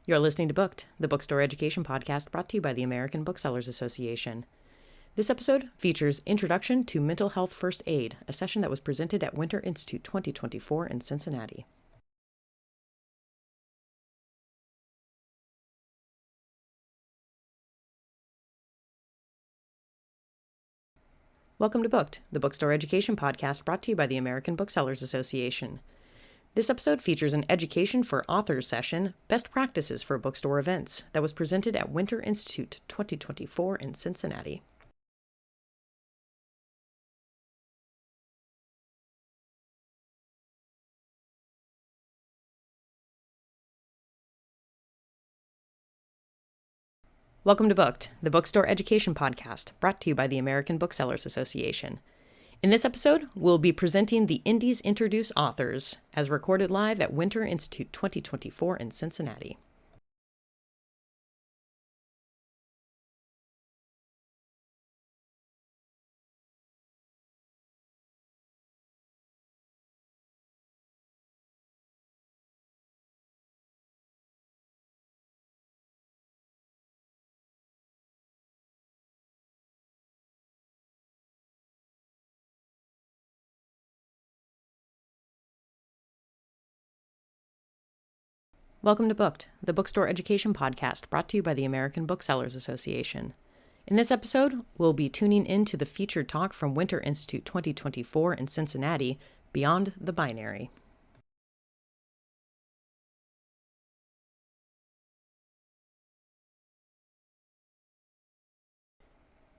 You're listening to Booked, the bookstore education podcast brought to you by the American Booksellers Association. This episode features Introduction to Mental Health First Aid, a session that was presented at Winter Institute 2024 in Cincinnati. Welcome to Booked, the bookstore education podcast brought to you by the American Booksellers Association. This episode features an Education for Authors session, Best Practices for Bookstore Events, that was presented at Winter Institute 2024 in Cincinnati. Welcome to Booked, the bookstore education podcast brought to you by the American Booksellers Association. In this episode, we'll be presenting the Indies Introduce Authors as recorded live at Winter Institute 2024 in Cincinnati. Welcome to Booked, the bookstore education podcast brought to you by the American Booksellers Association. In this episode, we'll be tuning into the featured talk from Winter Institute 2024 in Cincinnati, Beyond the Binary.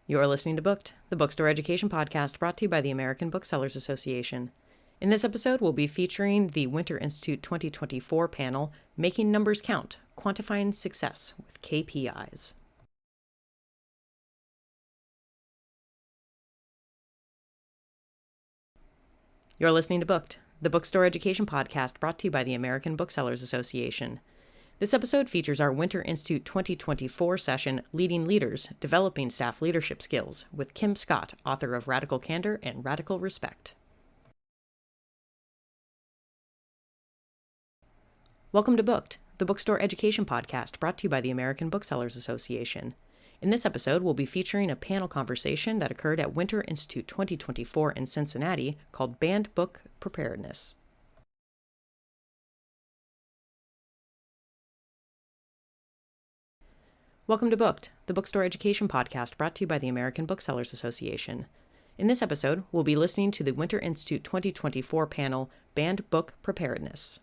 You're listening to Booked, the bookstore education podcast brought to you by the American Booksellers Association. In this episode, we'll be featuring the Winter Institute 2024 panel, Making Numbers Count, Quantifying Success with KPIs. You're listening to Booked, the Bookstore Education Podcast brought to you by the American Booksellers Association. This episode features our Winter Institute 2024 session, Leading Leaders, Developing Staff Leadership Skills, with Kim Scott, author of Radical Candor and Radical Respect. Welcome to Booked, the Bookstore Education Podcast brought to you by the American Booksellers Association. In this episode, we'll be featuring a panel conversation that occurred at Winter Institute 2024 in Cincinnati called Banned Book Preparedness. Welcome to Booked, the Bookstore Education Podcast brought to you by the American Booksellers Association. In this episode, we'll be listening to the Winter Institute 2024 panel, Banned Book Preparedness.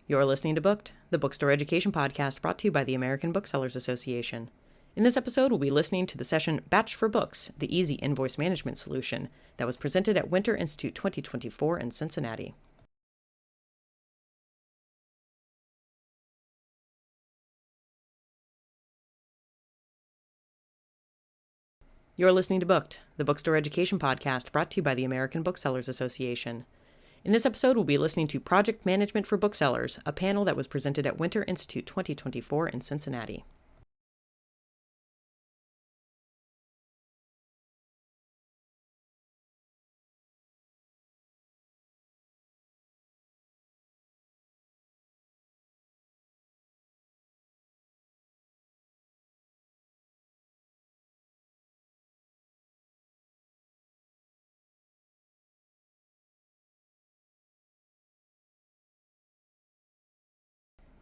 You're listening to Booked, the Bookstore Education Podcast brought to you by the American Booksellers Association. In this episode, we'll be listening to the session Batch for Books, the Easy Invoice Management Solution, that was presented at Winter Institute 2024 in Cincinnati. You're listening to Booked, the Bookstore Education Podcast brought to you by the American Booksellers Association. In this episode, we'll be listening to Project Management for Booksellers, a panel that was presented at Winter Institute 2024 in Cincinnati.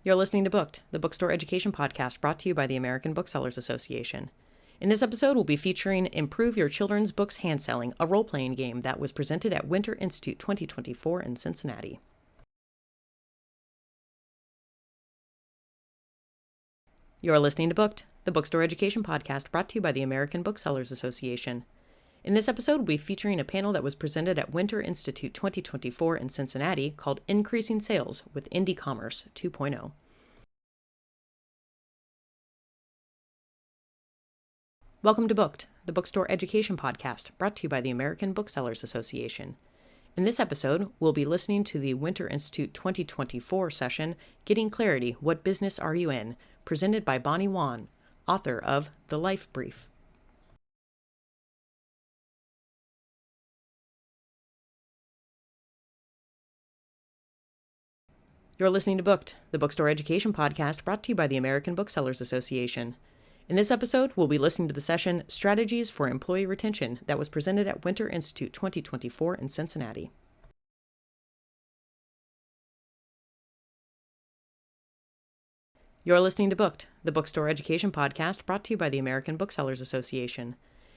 You're listening to Booked, the Bookstore Education Podcast brought to you by the American Booksellers Association. In this episode, we'll be featuring Improve Your Children's Books Hand Selling, a role-playing game that was presented at Winter Institute 2024 in Cincinnati. You're listening to Booked, the Bookstore Education Podcast brought to you by the American Booksellers Association. In this episode, we'll be featuring a panel that was presented at Winter Institute 2024 in Cincinnati called Increasing Sales with Indie Commerce 2.0. Welcome to Booked, the Bookstore Education Podcast brought to you by the American Booksellers Association. In this episode, we'll be listening to the Winter Institute 2024 session, Getting Clarity, What Business Are You In?, presented by Bonnie Wan, author of The Life Brief. You're listening to Booked, the Bookstore Education Podcast brought to you by the American Booksellers Association. In this episode, we'll be listening to the session Strategies for Employee Retention that was presented at Winter Institute 2024 in Cincinnati. You're listening to Booked, the Bookstore Education Podcast brought to you by the American Booksellers Association.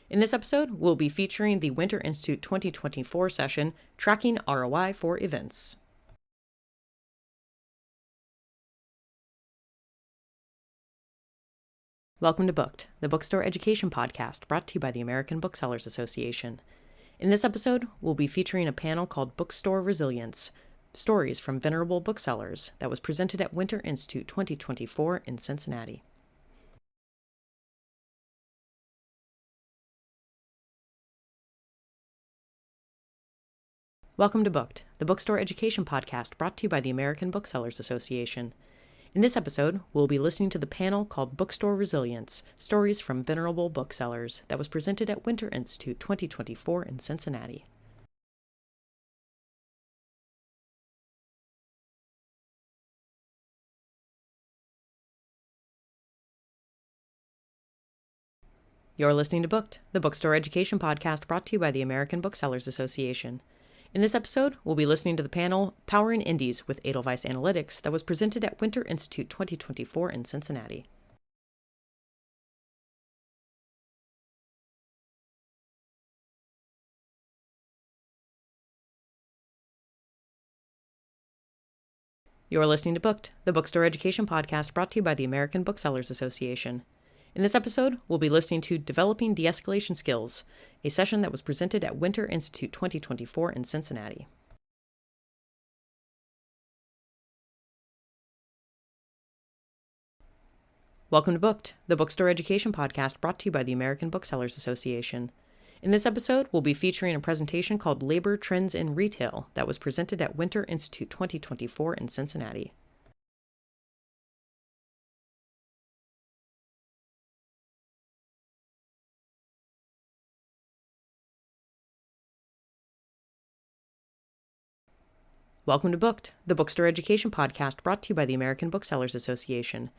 In this episode, we'll be featuring the Winter Institute 2024 session Tracking ROI for Events. Welcome to Booked, the Bookstore Education Podcast brought to you by the American Booksellers Association. In this episode, we'll be featuring a panel called Bookstore Resilience, Stories from Venerable Booksellers, that was presented at Winter Institute 2024 in Cincinnati. Welcome to Booked, the Bookstore Education Podcast brought to you by the American Booksellers Association. In this episode, we'll be listening to the panel called Bookstore Resilience, Stories from Venerable Booksellers, that was presented at Winter Institute 2024 in Cincinnati. You're listening to Booked, the Bookstore Education Podcast brought to you by the American Booksellers Association. In this episode, we'll be listening to the panel Powering Indies with Edelweiss Analytics that was presented at Winter Institute 2024 in Cincinnati. You're listening to Booked, the Bookstore Education Podcast brought to you by the American Booksellers Association. In this episode, we'll be listening to Developing De-Escalation Skills, a session that was presented at Winter Institute 2024 in Cincinnati. Welcome to Booked, the bookstore education podcast brought to you by the American Booksellers Association. In this episode, we'll be featuring a presentation called Labor Trends in Retail that was presented at Winter Institute 2024 in Cincinnati. Welcome to Booked, the bookstore education podcast brought to you by the American Booksellers Association.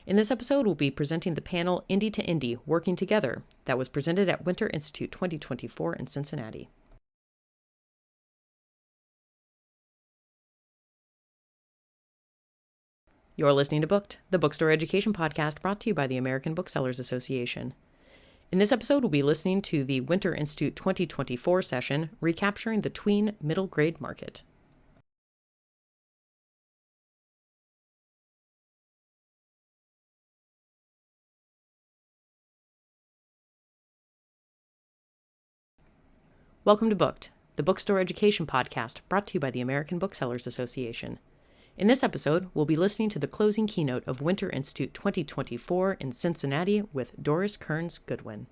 In this episode, we'll be presenting the panel Indie to Indie, Working Together, that was presented at Winter Institute 2024 in Cincinnati. You're listening to Booked, the bookstore education podcast brought to you by the American Booksellers Association. In this episode, we'll be listening to the Winter Institute 2024 session, Recapturing the Tween Middle Grade Market. Welcome to Booked, the bookstore education podcast brought to you by the American Booksellers Association. In this episode, we'll be listening to the closing keynote of Winter Institute 2024 in Cincinnati with Doris Kearns Goodwin.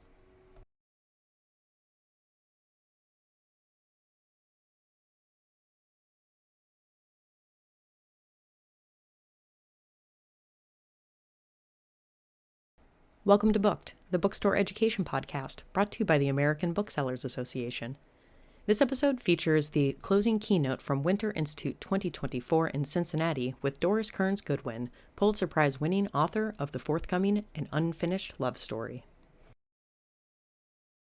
Welcome to Booked, the bookstore education podcast brought to you by the American Booksellers Association. This episode features the closing keynote from Winter Institute 2024 in Cincinnati with Doris Kearns Goodwin, Pulitzer Prize winning author of the forthcoming An Unfinished Love Story.